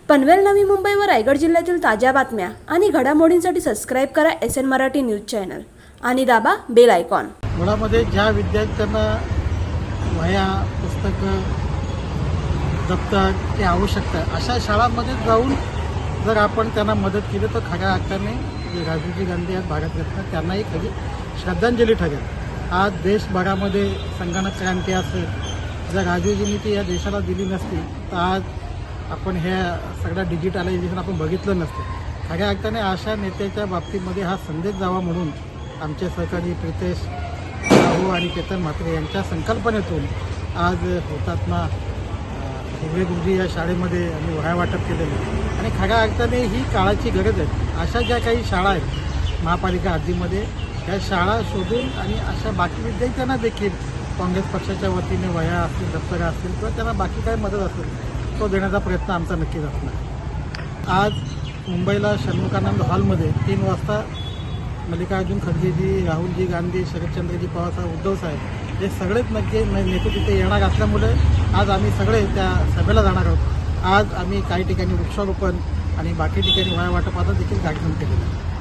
पनवेल नवी मुंबई व रायगड जिल्ह्यातील ताज्या बातम्या आणि घडामोडींसाठी सबस्क्राईब करा SN मराठी न्यूज चॅनल आणि दाबा बेल आयकॉन। मुळामध्ये ज्या विद्यार्थ्यांना वह्या पुस्तकं दप्तर हे आवश्यक आहे अशा शाळांमध्ये जाऊन जर आपण त्यांना मदत केली तर खऱ्या अर्थाने जे राजीवजी गांधी आहेत भारतरत्न त्यांनाही खरी श्रद्धांजली ठरेल। आज देशभरामध्ये संगणक क्रांती असेल, जर राजीवजींनी ती या देशाला दिली नसती तर आज आपण ह्या सगळ्या डिजिटलायझेशन आपण बघितलं नसतं। खऱ्या अर्थाने अशा नेत्याच्या बाबतीमध्ये हा संदेश जावा म्हणून आमचे सहकारी प्रितेश राहू आणि केतन म्हात्रे यांच्या संकल्पनेतून आज हुतात्मा हिवरे गुरुजी या शाळेमध्ये आम्ही वह्या वाटप केलेलं आणि खऱ्या अर्थाने ही काळाची गरज आहे। अशा ज्या काही शाळा आहेत महापालिका हद्दीमध्ये या शाळा शोधून आणि अशा बाकी विद्यार्थ्यांना देखील काँग्रेस पक्षाच्या वतीने वह्या असतील, दप्तरं असतील किंवा त्यांना बाकी काय मदत असेल तो देण्याचा प्रयत्न आमचा नक्कीच असणार। आज मुंबईला षण्मुखानंद हॉलमध्ये 3 वाजता मल्लिकार्जुन खरगेजी, राहुलजी गांधी, शरदचंद्रजी पवार साहेब, उद्धव साहेब हे सगळेच नेते तिथे येणार असल्यामुळे आज आम्ही सगळे त्या सभेला जाणार आहोत। आज आम्ही काही ठिकाणी वृक्षारोपण आणि बाकी ठिकाणी वह्या वाटपाचा देखील कार्यक्रम केलेला आहे।